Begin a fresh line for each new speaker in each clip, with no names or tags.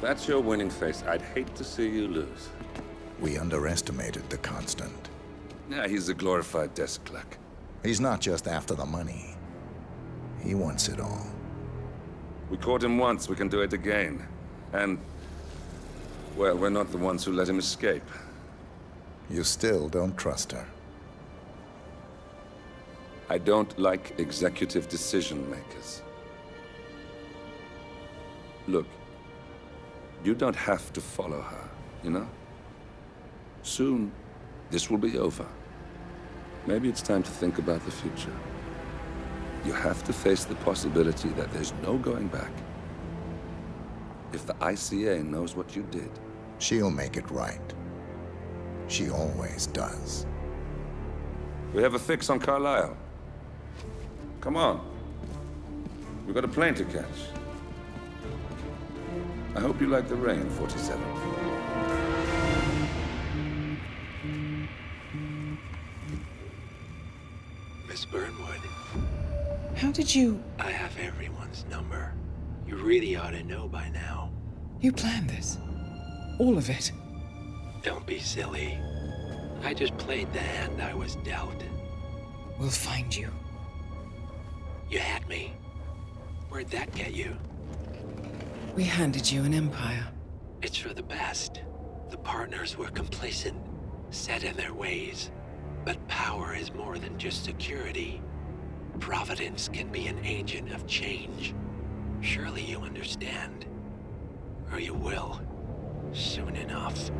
that's your winning face, I'd hate to see you lose.
We underestimated the Constant.
Yeah, he's a glorified desk clerk.
He's not just after the money. He wants it all.
We caught him once, we can do it again. And, well, we're not the ones who let him escape.
You still don't trust her.
I don't like executive decision makers. Look, you don't have to follow her, you know? Soon, this will be over. Maybe it's time to think about the future. You have to face the possibility that there's no going back. If the ICA knows what you did...
She'll make it right. She always does.
We have a fix on Carlisle. Come on. We've got a plane to catch. I hope you like the rain, 47.
Miss Burnwood.
How did you...
I have everyone's number. You really ought to know by now.
You planned this? All of it?
Don't be silly. I just played the hand I was dealt.
We'll find you.
You had me. Where'd that get you?
We handed you an empire.
It's for the best. The partners were complacent, set in their ways. But power is more than just security. Providence can be an agent of change. Surely you understand. Or you will. Soon enough.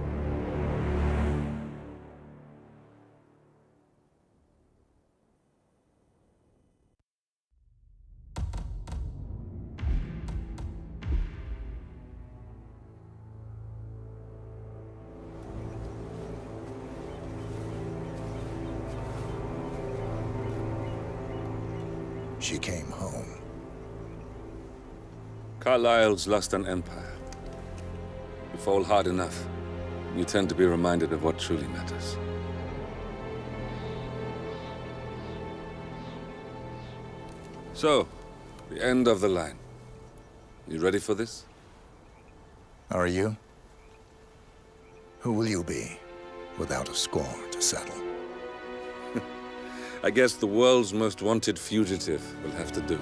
She came home.
Carlisle's lost an empire. You fall hard enough, you tend to be reminded of what truly matters. So, the end of the line. You ready for this?
Are you? Who will you be, without a score to settle?
I guess the world's most wanted fugitive will have to do.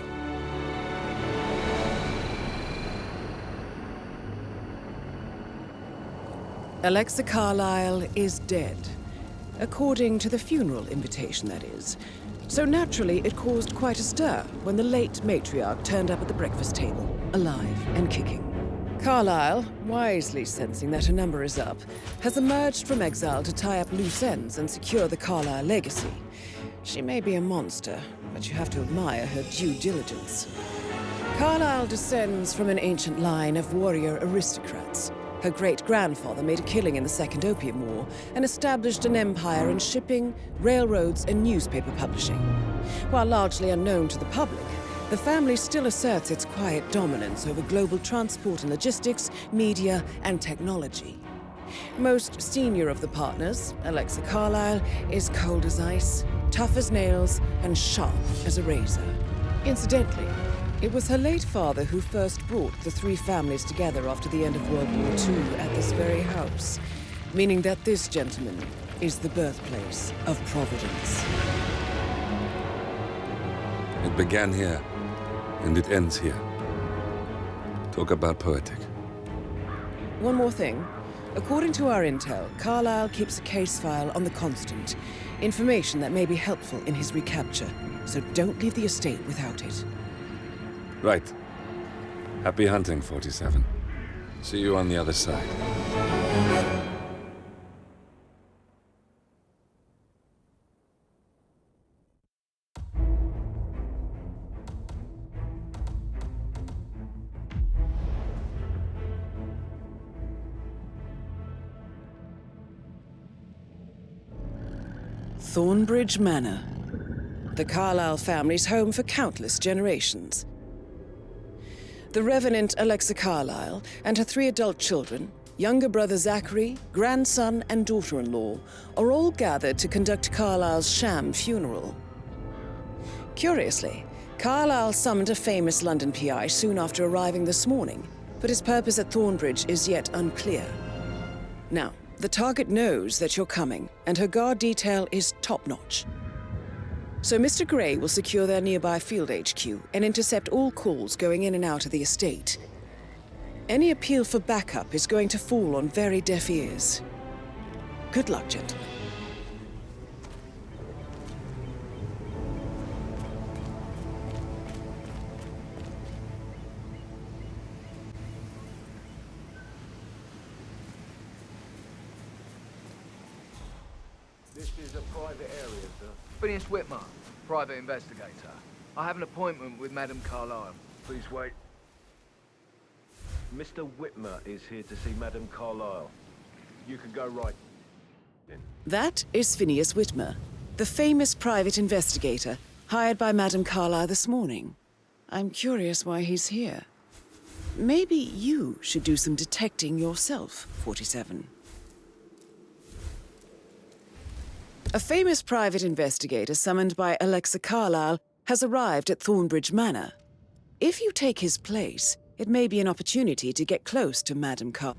Alexa Carlisle is dead. According to the funeral invitation, that is. So naturally, it caused quite a stir when the late matriarch turned up at the breakfast table, alive and kicking. Carlisle, wisely sensing that her number is up, has emerged from exile to tie up loose ends and secure the Carlisle legacy. She may be a monster, but you have to admire her due diligence. Carlisle descends from an ancient line of warrior aristocrats. Her great-grandfather made a killing in the Second Opium War and established an empire in shipping, railroads, and newspaper publishing. While largely unknown to the public, the family still asserts its quiet dominance over global transport and logistics, media, and technology. Most senior of the partners, Alexa Carlisle, is cold as ice, tough as nails, and sharp as a razor. Incidentally, it was her late father who first brought the three families together after the end of World War II at this very house, meaning that this gentleman is the birthplace of Providence.
It began here, and it ends here. Talk about poetic.
One more thing. According to our intel, Carlisle keeps a case file on the Constant, information that may be helpful in his recapture, so don't leave the estate without it.
Right. Happy hunting, 47. See you on the other side.
Thornbridge Manor. The Carlisle family's home for countless generations. The Revenant Alexa Carlisle and her 3 adult children, younger brother Zachary, grandson, and daughter-in-law, are all gathered to conduct Carlisle's sham funeral. Curiously, Carlisle summoned a famous London PI soon after arriving this morning, but his purpose at Thornbridge is yet unclear. Now, the target knows that you're coming, and her guard detail is top-notch. So Mr. Gray will secure their nearby field HQ and intercept all calls going in and out of the estate. Any appeal for backup is going to fall on very deaf ears. Good luck, gentlemen.
This is a private area, sir.
Phineas Whitmer, private investigator. I have an appointment with Madame Carlyle.
Please wait. Mr. Whitmer is here to see Madame Carlyle. You can go right in.
That is Phineas Whitmer, the famous private investigator hired by Madame Carlyle this morning. I'm curious why he's here. Maybe you should do some detecting yourself, 47. A famous private investigator summoned by Alexa Carlyle has arrived at Thornbridge Manor. If you take his place, it may be an opportunity to get close to Madame Carlyle.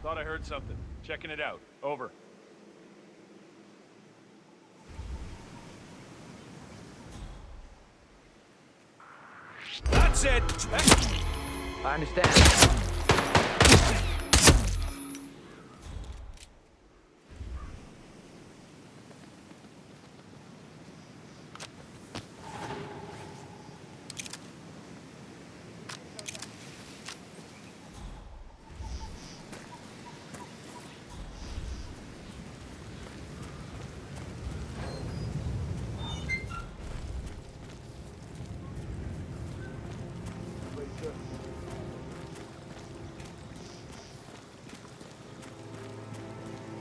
Thought I heard something. Checking it out. Over. That's it!
I understand.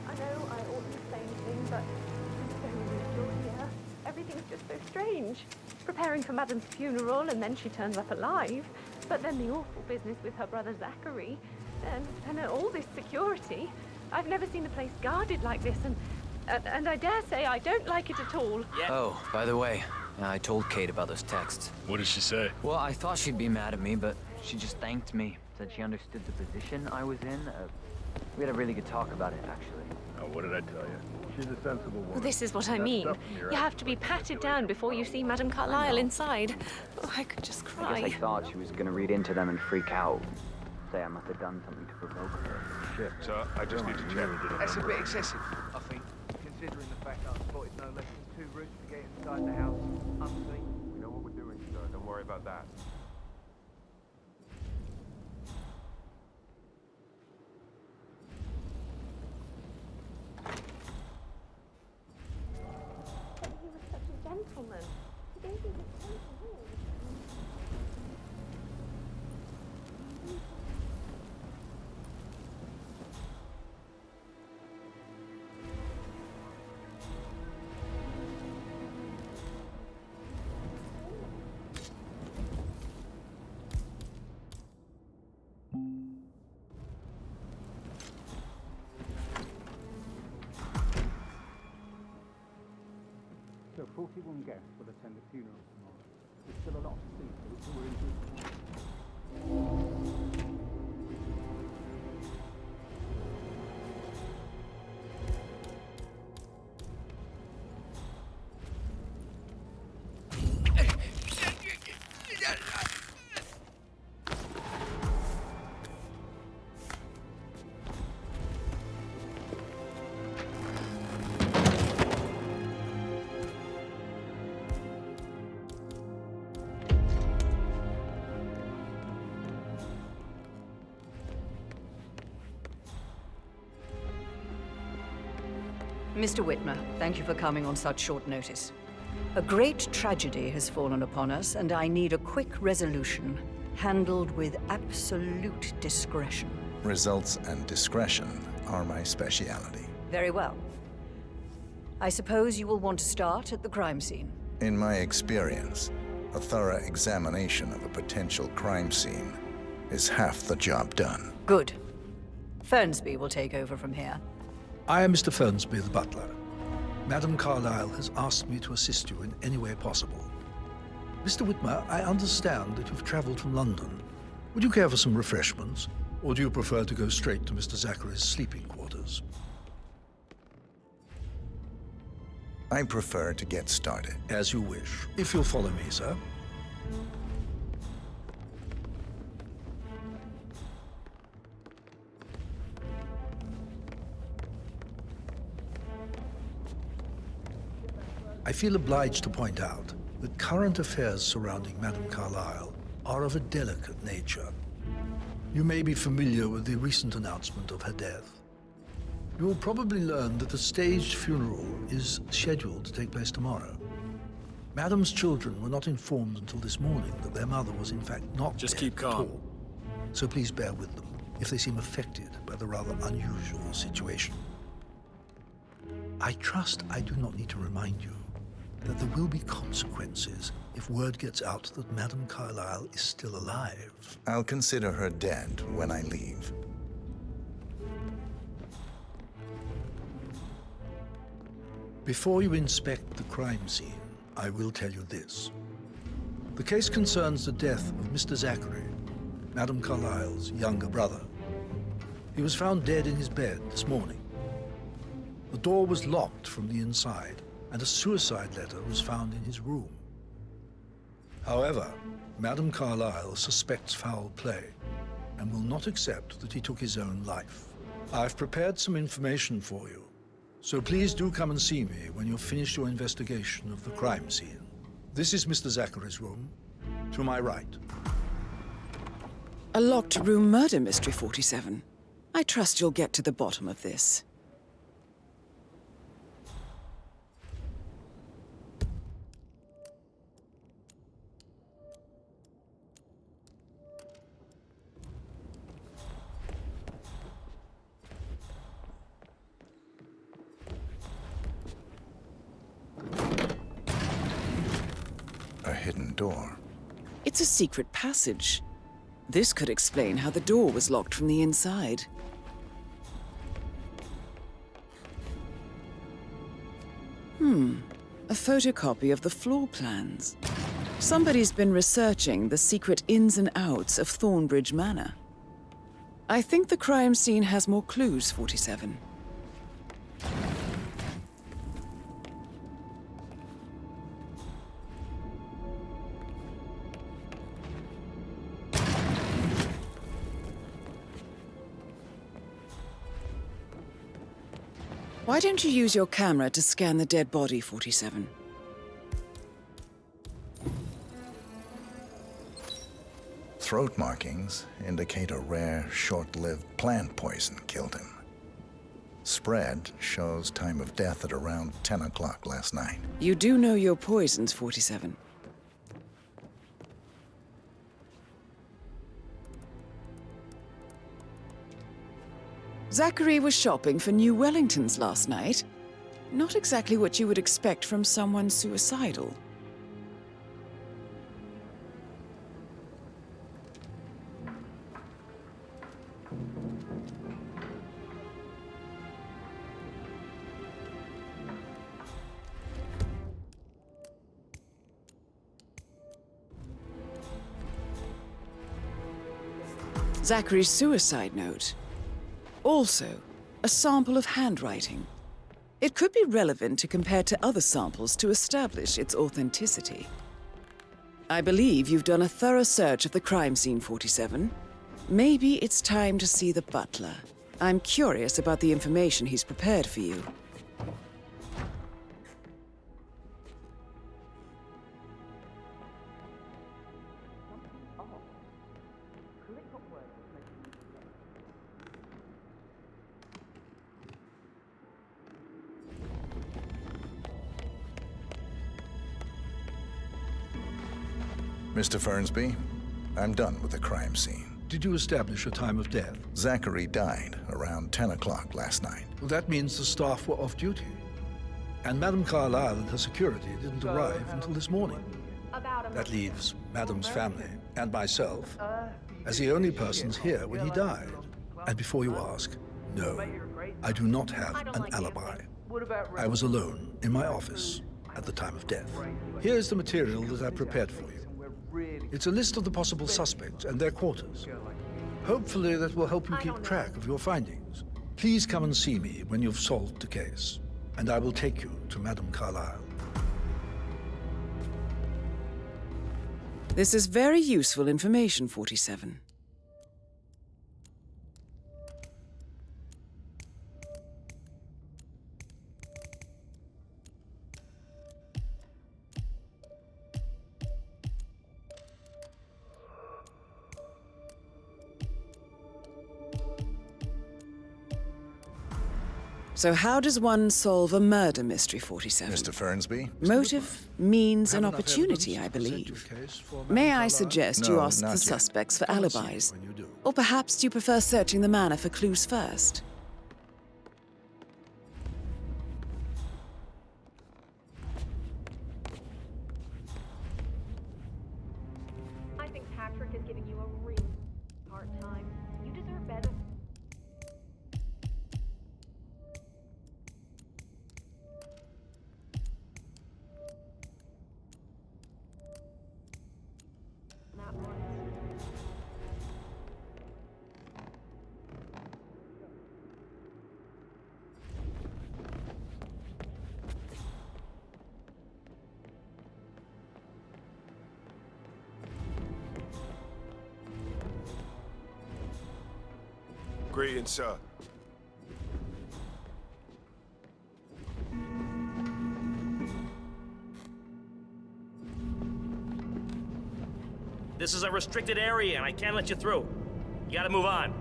I know I ought to be saying things, but I'm so relieved you're here. Everything's just so strange. Preparing for Madame's funeral, and then she turns up alive. But then the awful business with her brother Zachary, and all this security. I've never seen the place guarded like this, and I dare say I don't like it at all.
Oh, by the way, I told Kate about those texts.
What did she say?
Well, I thought she'd be mad at me, but she just thanked me. Said she understood the position I was in. We had a really good talk about it, actually.
Oh, what did I tell you? She's a sensible woman.
Well, this is what I mean. You have to be patted down before you see Madame Carlyle inside. Oh, I could just
I guess I
cry.
thought she was gonna read into them and freak out. Say I must have done something to provoke her.
Shit. So I just need to check.
That's a bit excessive, I think, considering the fact that I spotted no less than 2 routes to get inside the house unseen.
We know what we're doing, so don't worry about that.
But he was such a gentleman. He gave me his gentle hand.
So 41 guests will attend the funeral tomorrow. There's still a lot to see, so we're in good time.
Mr. Whitmer, thank you for coming on such short notice. A great tragedy has fallen upon us, and I need a quick resolution. handled with absolute discretion.
Results and discretion are my speciality.
Very well. I suppose you will want to start at the crime scene.
In my experience, a thorough examination of a potential crime scene is half the job done.
Good. Fernsby will take over from here.
I am Mr. Fernsby, the butler. Madame Carlyle has asked me to assist you in any way possible. Mr. Whitmer, I understand that you've traveled from London. Would you care for some refreshments, or do you prefer to go straight to Mr. Zachary's sleeping quarters?
I prefer to get started.
As you wish. If you'll follow me, sir. I feel obliged to point out that current affairs surrounding Madame Carlyle are of a delicate nature. You may be familiar with the recent announcement of her death. You will probably learn that a staged funeral is scheduled to take place tomorrow. Madame's children were not informed until this morning that their mother was in fact not
Just
dead
keep calm.
at all. So please bear with them if they seem affected by the rather unusual situation. I trust I do not need to remind you that there will be consequences if word gets out that Madame Carlyle is still alive.
I'll consider her dead when I leave.
Before you inspect the crime scene, I will tell you this. The case concerns the death of Mr. Zachary, Madame Carlyle's younger brother. He was found dead in his bed this morning. The door was locked from the inside, and a suicide letter was found in his room. However, Madame Carlyle suspects foul play and will not accept that he took his own life. I've prepared some information for you, so please do come and see me when you've finished your investigation of the crime scene. This is Mr. Zachary's room, to my right.
A locked room murder mystery, 47. I trust you'll get to the bottom of this.
A hidden door.
It's a secret passage. This could explain how the door was locked from the inside. A photocopy of the floor plans. Somebody's been researching the secret ins and outs of Thornbridge Manor. I think the crime scene has more clues, 47. Why don't you use your camera to scan the dead body, 47?
Throat markings indicate a rare, short-lived plant poison killed him. Spread shows time of death at around 10 o'clock last night.
You do know your poisons, 47. Zachary was shopping for new Wellingtons last night. Not exactly what you would expect from someone suicidal. Zachary's suicide note. Also, a sample of handwriting. It could be relevant to compare to other samples to establish its authenticity. I believe you've done a thorough search of the crime scene, 47. Maybe it's time to see the butler. I'm curious about the information he's prepared for you.
Mr. Fernsby, I'm done with the crime scene.
Did you establish a time of death?
Zachary died around 10 o'clock last night.
Well, that means the staff were off duty. And Madame Carlyle and her security didn't arrive until this morning. That leaves Madame's family and myself as the only persons here when he died. And before you ask, no, I do not have an alibi. I was alone in my office at the time of death. Here's the material that I prepared for you. It's a list of the possible suspects and their quarters. Hopefully that will help you keep track of your findings. Please come and see me when you've solved the case, and I will take you to Madame Carlyle.
This is very useful information, 47. So how does one solve a murder mystery, 47?
Mr. Fernsby?
Motive, means, and opportunity, I believe. May I suggest you ask the suspects for alibis? Or perhaps you prefer searching the manor for clues first?
I think Patrick is giving you a real hard time. You deserve better.
Greetings, sir.
This is a restricted area, and I can't let you through. You gotta move on.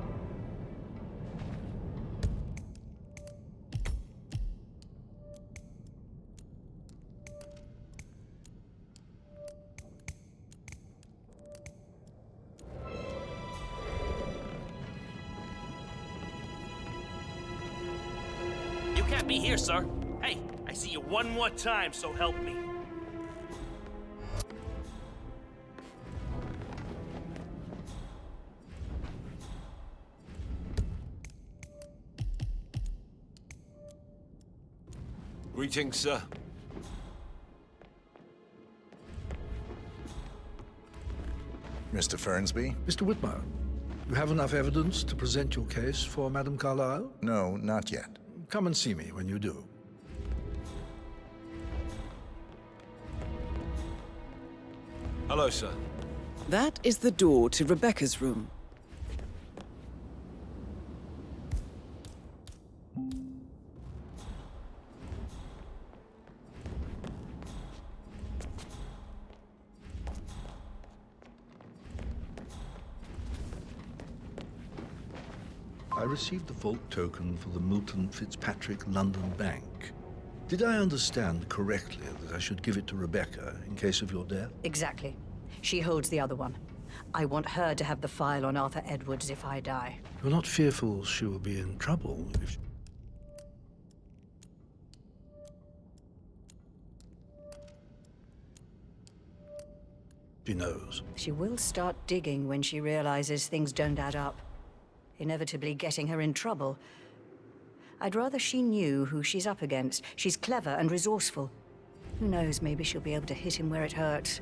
You can't be here, sir. Hey, I see you one more time, so help me.
Greetings, sir.
Mr. Fernsby?
Mr. Whitmer, you have enough evidence to present your case for Madame Carlyle?
No, not yet.
Come and see me when you do.
Hello, sir.
That is the door to Rebecca's room.
I received the vault token for the Milton Fitzpatrick London Bank. Did I understand correctly that I should give it to Rebecca in case of your death?
Exactly. She holds the other one. I want her to have the file on Arthur Edwards if I die.
You're not fearful she will be in trouble if... she knows.
She will start digging when she realizes things don't add up, inevitably getting her in trouble. I'd rather she knew who she's up against. She's clever and resourceful. Who knows, maybe she'll be able to hit him where it hurts.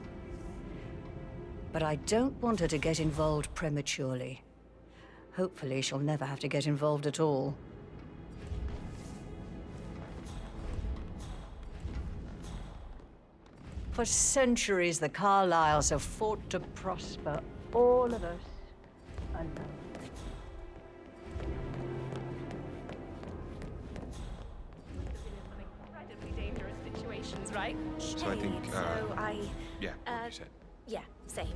But I don't want her to get involved prematurely. Hopefully she'll never have to get involved at all. For centuries, the Carlyles have fought to prosper. All of us alone.
Incredibly dangerous situations, right?
So I think,
So I...
yeah, what you said.
Yeah, same.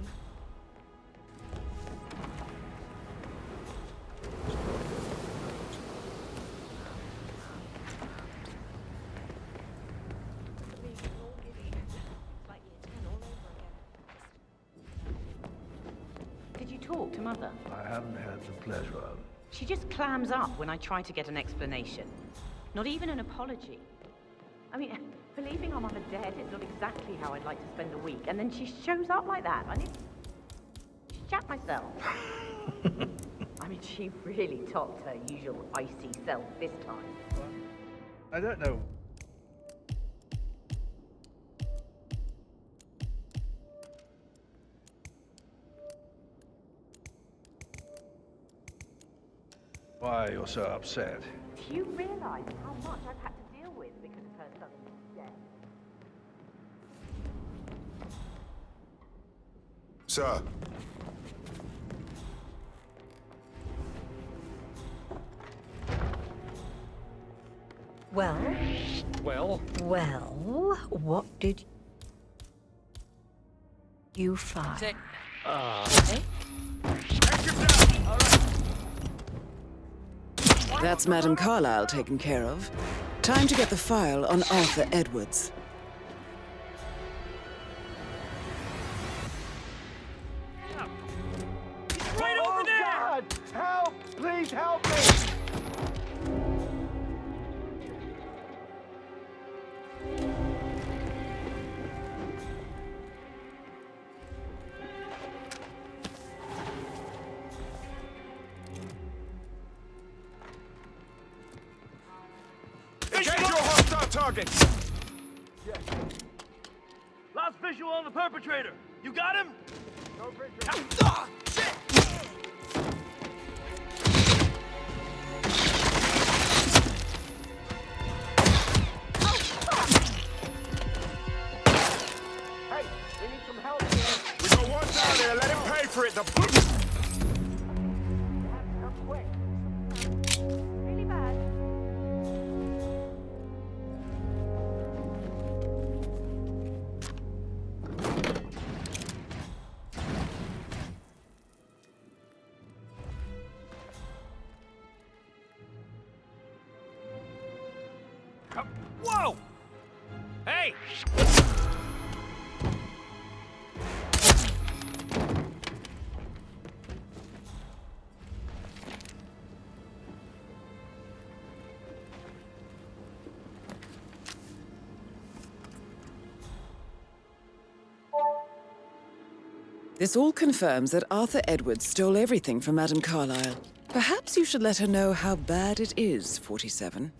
talk to Mother?
I haven't had the pleasure of.
She just clams up when I try to get an explanation. Not even an apology. I mean, believing our mother dead is not exactly how I'd like to spend the week, and then she shows up like that. I need to chat myself. I mean, she really topped her usual icy self this time.
I don't know. Why you're so upset?
Do you realize how much I've had to deal with because of her sudden death?
Sir.
Well?
Well?
Well, what did you find?
That's Madame Carlyle taken care of. Time to get the file on Arthur Edwards.
Right over there!
God! Help! Please help me!
Engage your hostile targets!
Yes.
Last visual on the perpetrator. You got him?
No pressure.
Ah, shit!
Hey, we need some help here.
We got one down there, let him pay for it. The
Come quick.
Really bad.
Whoa! Hey!
This all confirms that Arthur Edwards stole everything from Madame Carlyle. Perhaps you should let her know how bad it is, 47.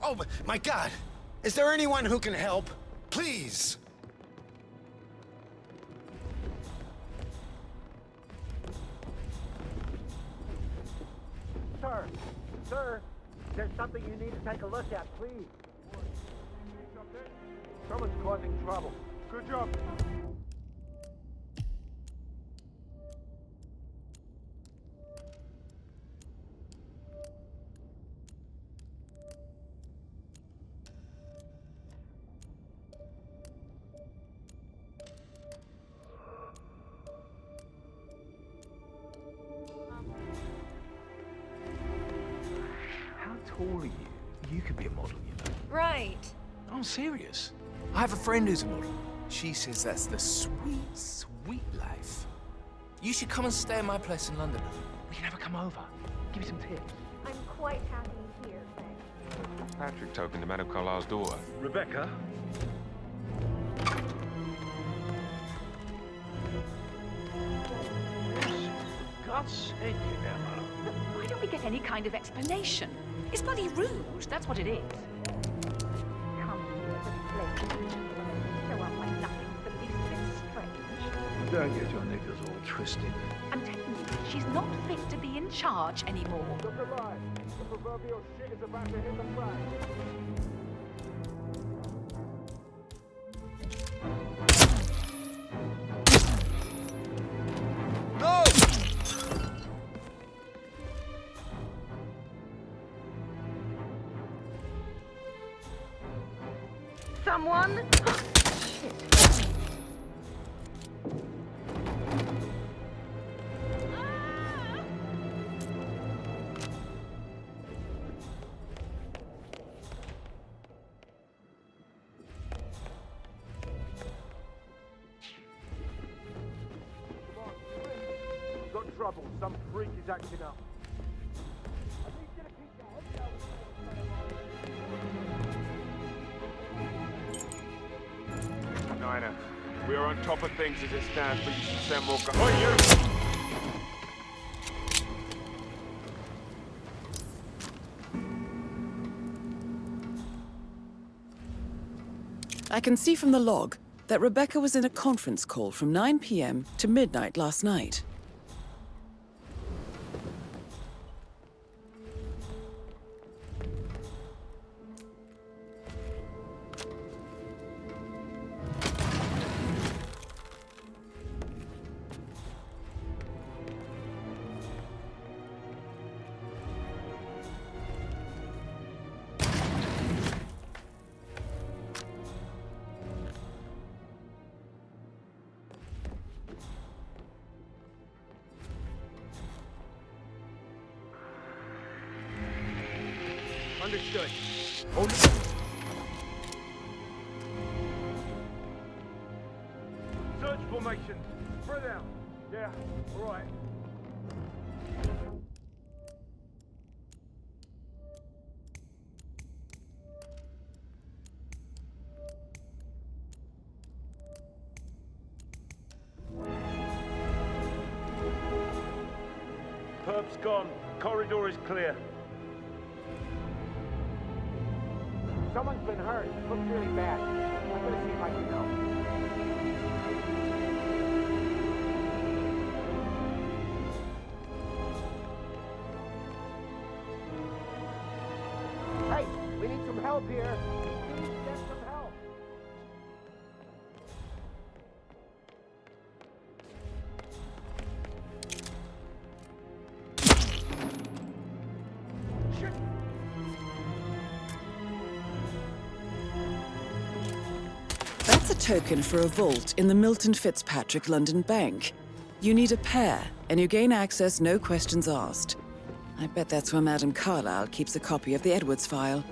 Oh, my God! Is there anyone who can help? Please!
Sir, sir, there's something you need to take a look at, please. Someone's causing trouble. Good job.
How tall are you? You could be a model, you know.
Right.
I'm serious. I have a friend who's a model. She says that's the sweet, sweet life. You should come and stay at my place in London. We can have her come over. Give me some tips.
I'm quite happy here, thanks.
Patrick token to Madame Carlyle's daughter.
Rebecca?
God's sake, Emma.
But why don't we get any kind of explanation? It's bloody rude, that's what it is.
Come here, the place. Show up like nothing's the least bit strange.
Don't get your knickers all twisted.
I'm taking
She's not fit to be in charge anymore.
Look alive. The proverbial shit is about to hit the fan.
No!
Someone?
Got trouble. Some freak is acting up. I need you to keep your head down.
Nina, we are on top of things as it stands, but you should send more guys. Oi, you!
I can see from the log that Rebecca was in a conference call from 9 p.m. to midnight last night.
Understood. Search formation. Spread out. Yeah, all right. Perp's gone. Corridor is clear. Someone's been hurt. Looks really bad. I'm gonna see if I can help. Hey, we need some help here. Please get some help. Shit!
That's a token for a vault in the Milton Fitzpatrick London Bank. You need a pair, and you gain access no questions asked. I bet that's where Madame Carlyle keeps a copy of the Edwards file.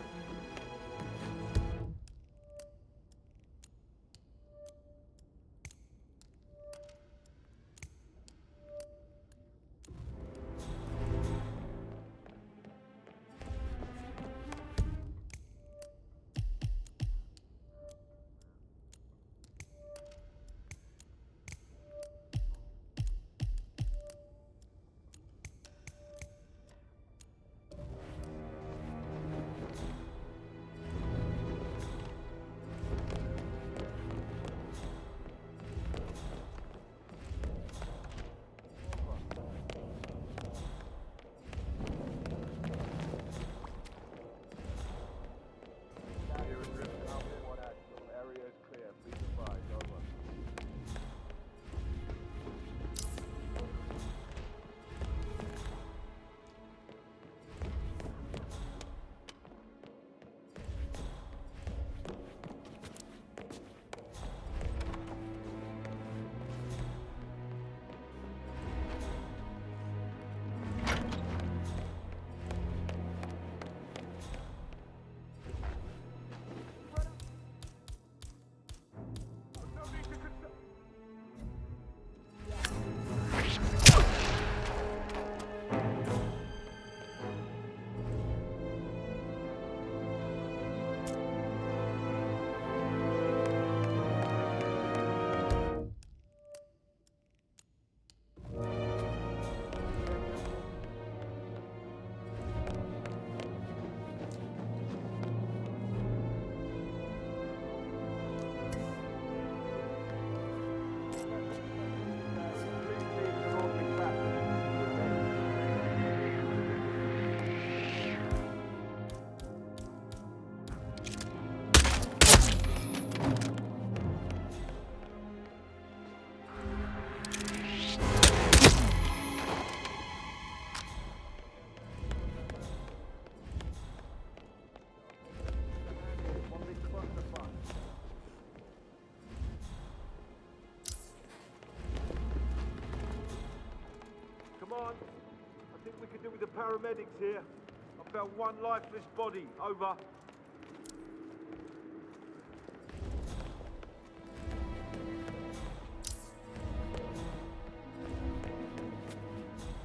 can do with the paramedics here. I found one lifeless body. Over.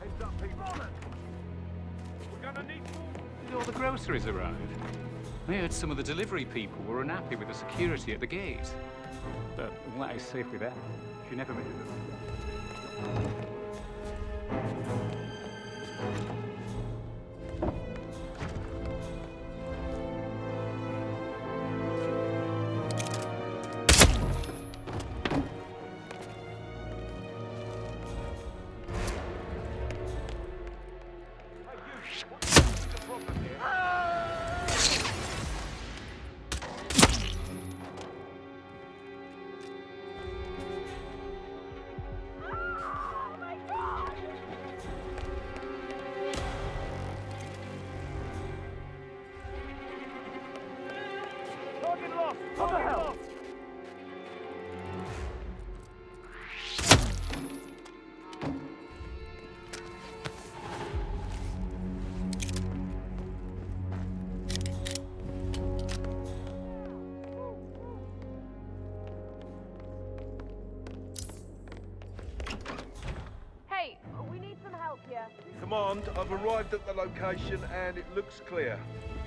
Heads up, people. We're gonna need more.
Did all the groceries arrive? I heard some of the delivery people were unhappy with the security at the gate. But that is safe with them. She never made it.
What the hell?
Hey, we need some help here.
Command, I've arrived at the location and it looks clear.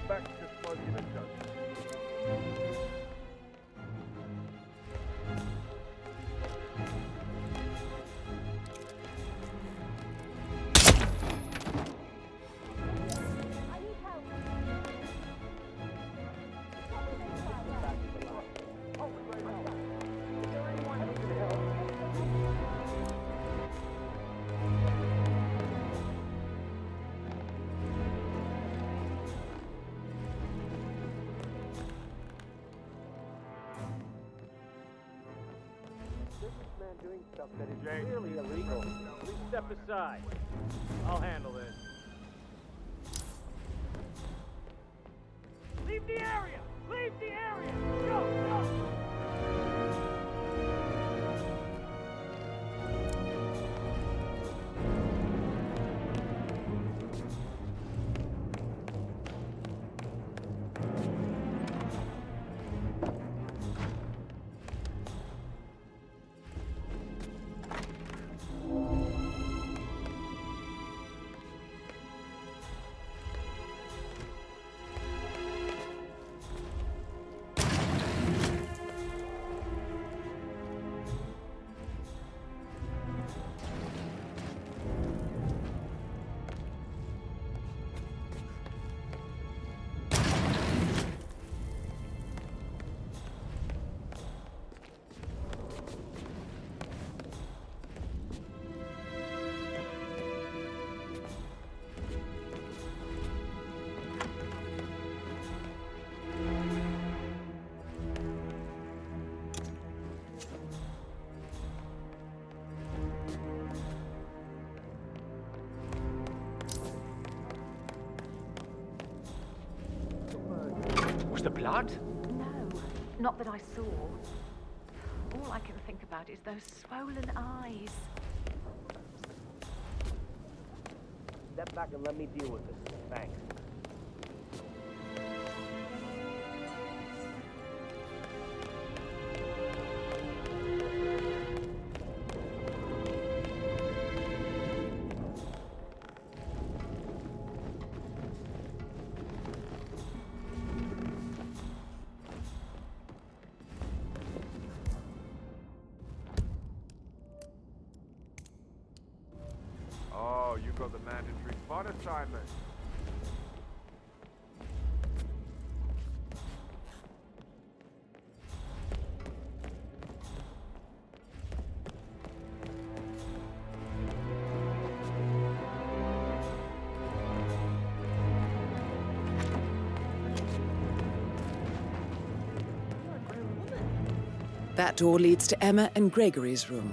Back to smoking and coke.
Doing stuff that is clearly illegal. Please step aside. I'll handle this. Leave the area! Leave the area! Go! Go!
Was the blood?
No, not that I saw. All I can think about is those swollen eyes.
Step back and let me deal with this. Thanks.
Oh, you got the mandatory spot assignment.
That door leads to Emma and Gregory's room.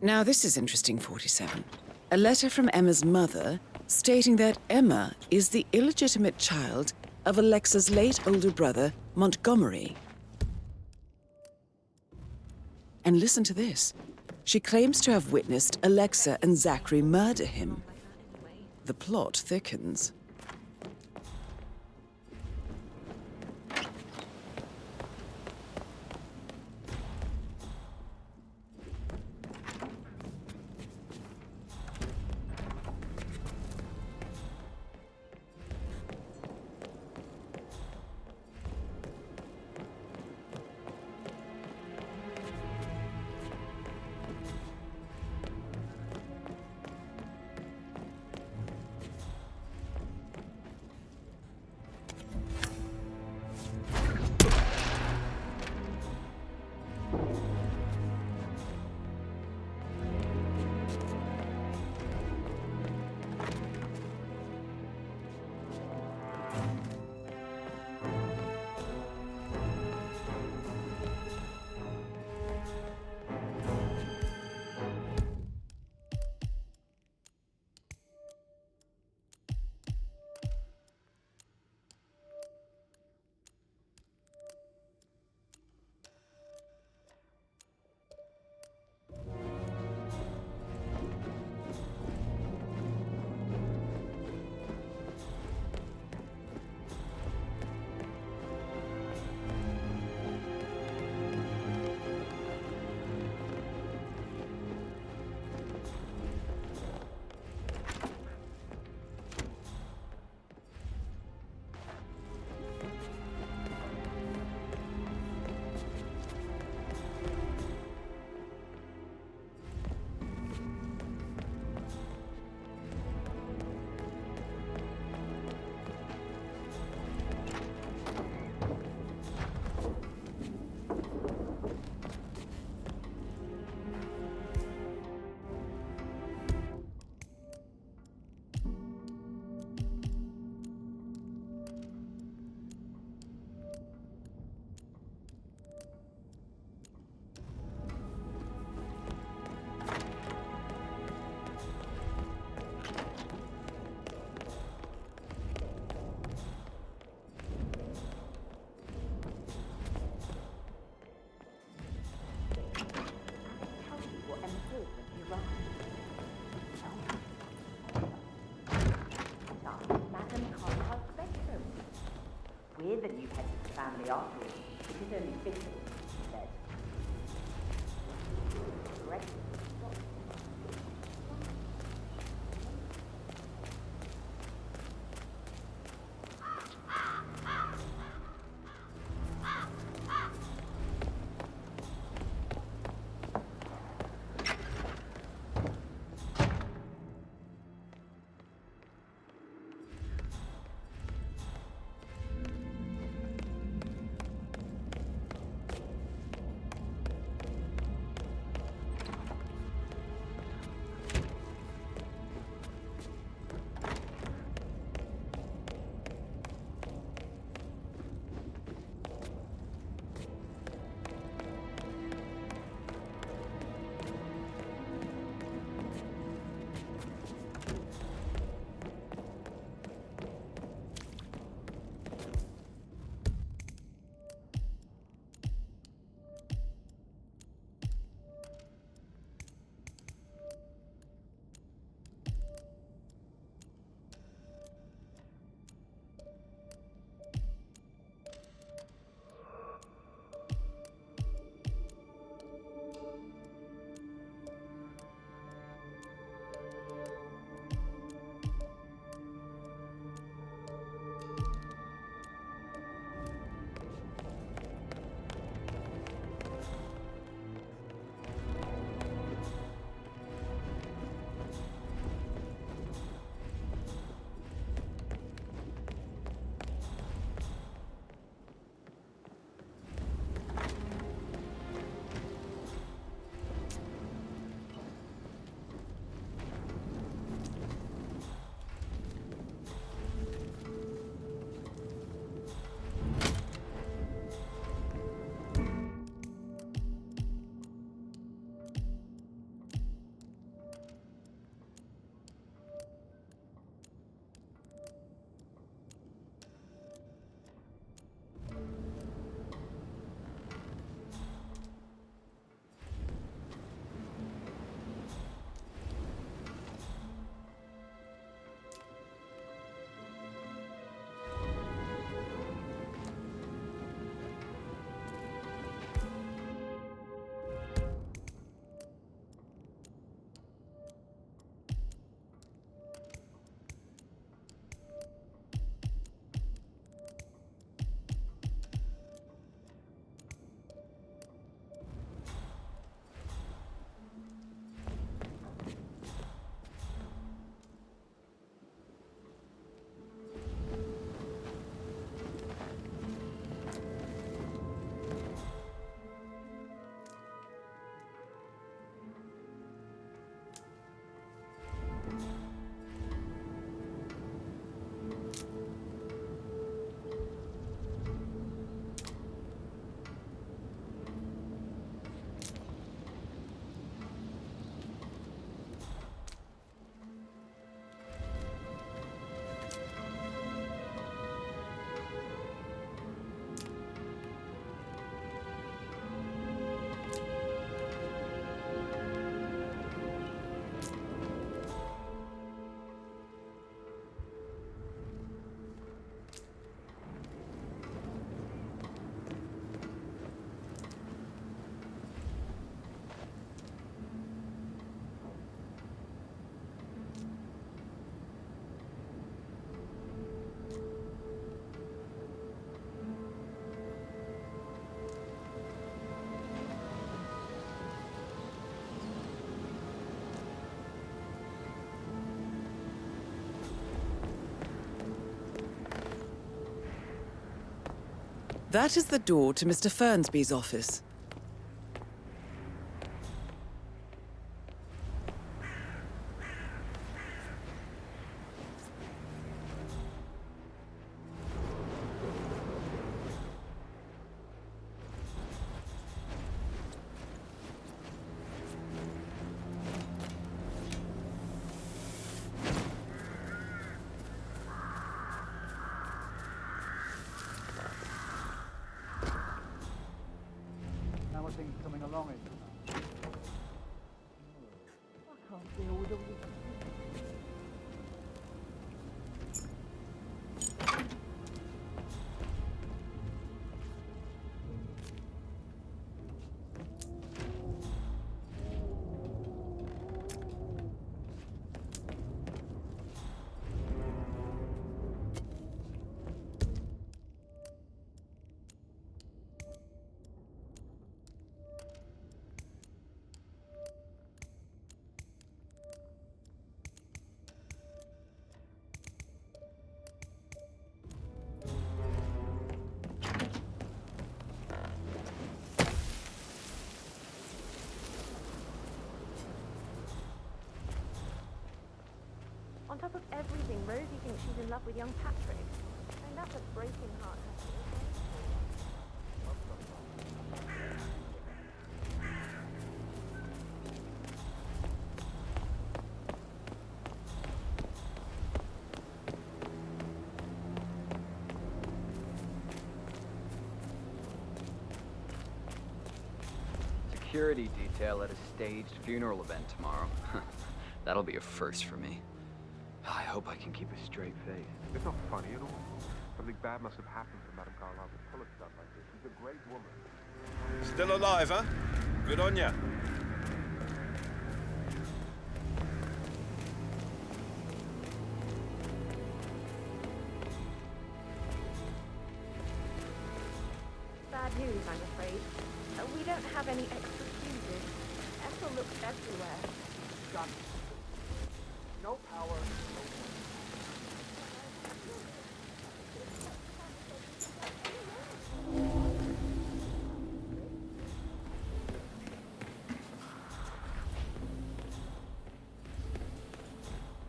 Now this is interesting, 47. A letter from Emma's mother stating that Emma is the illegitimate child of Alexa's late older brother, Montgomery. And listen to this. She claims to have witnessed Alexa and Zachary murder him. The plot thickens.
Weird that you've headed to the family after all. It is only fitting, she said. Correct.
That is the door to Mr. Fernsby's office.
How are things coming along in I can't deal with all this.
On top of everything, Rosie thinks she's in love with young Patrick. And that's a breaking heart.
Security detail at a staged funeral event tomorrow. That'll be a first for me. I hope I can keep a straight face.
It's not funny at all. Something bad must have happened to Madame Carlyle to pull a stuff like this. She's a great woman.
Still alive, huh? Good on ya.
Bad news, I'm afraid. We don't have any extra fuses. Ethel looks everywhere.
Gun. No power, no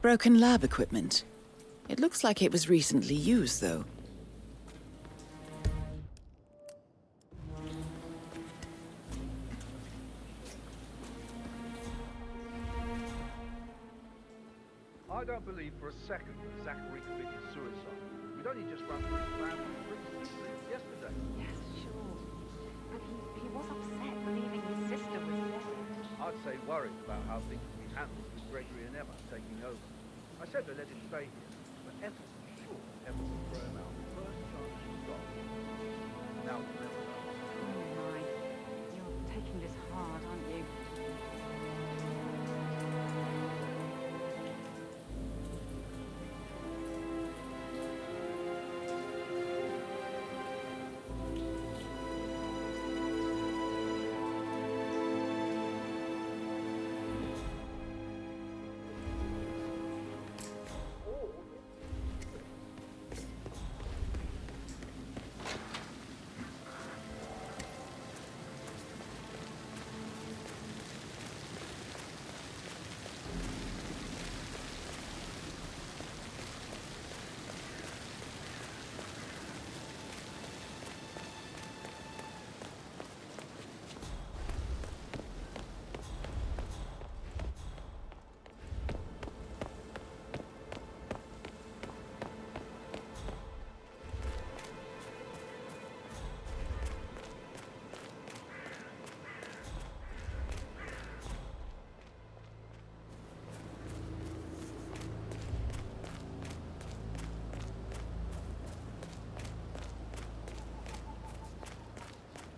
Broken lab equipment. It looks like it was recently used, though.
I don't believe for a second that Zachary committed suicide. We'd only just run through his family yesterday.
Yes, sure. But he was upset believing his sister was dead.
I'd say worried about how things would be handled with Gregory and Emma taking over. I said to let him stay here, but Ethel was sure Emma would throw him out the first chance she got. Now we'll never know.
Oh my. You're taking this hard, aren't you?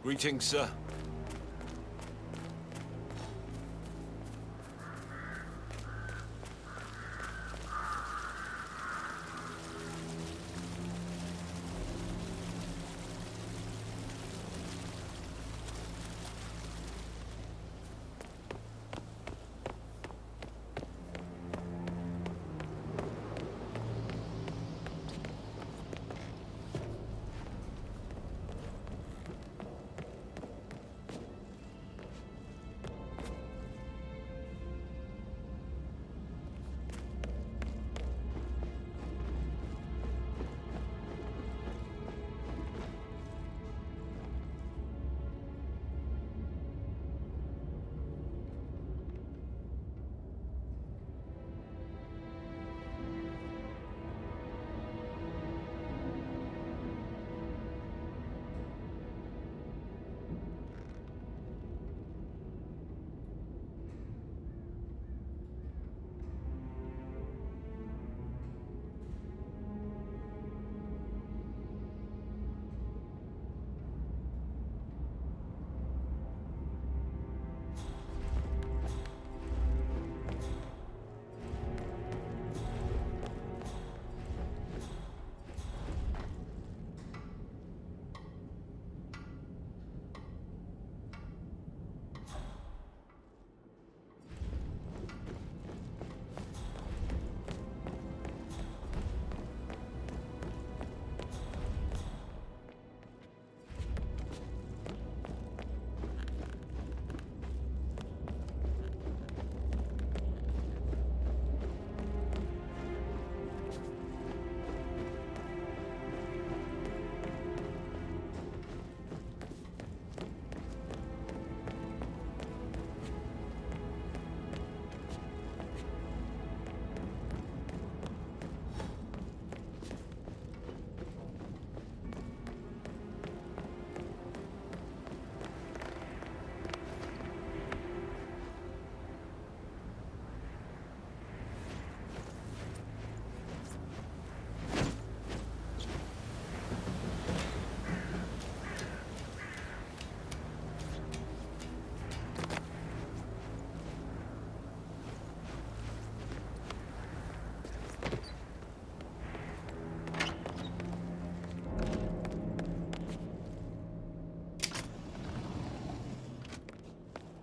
Greetings, sir.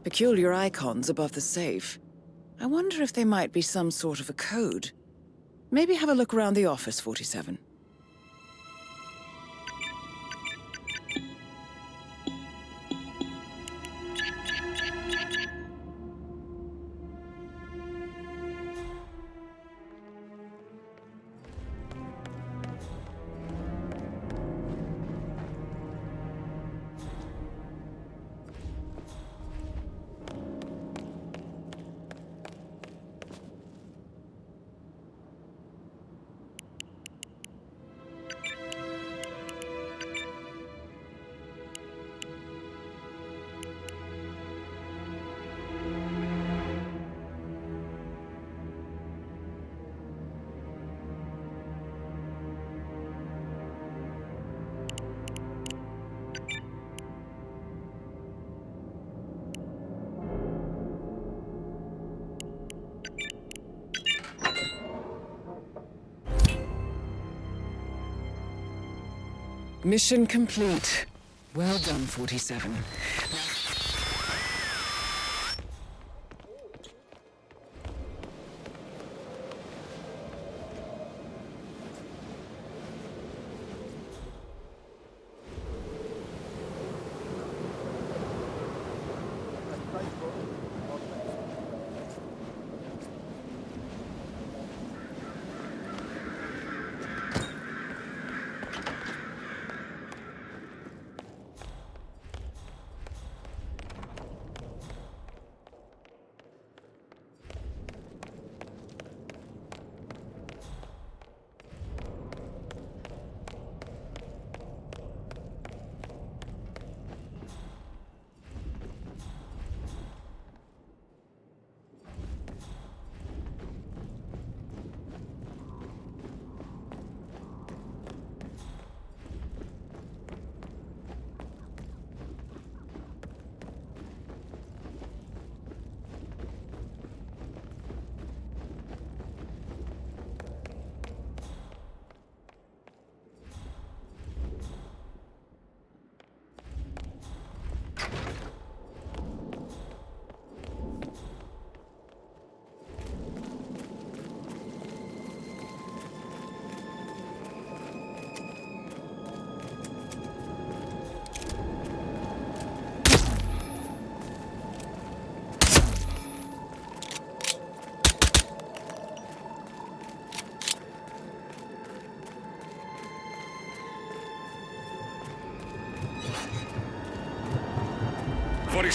Peculiar icons above the safe. I wonder if they might be some sort of a code. Maybe have a look around the office, 47. Mission complete. Well done, 47.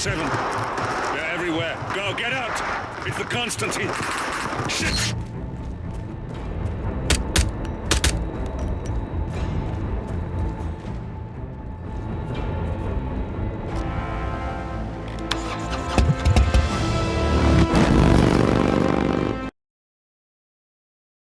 They're everywhere. Go, get out! It's the Constantine. Shit!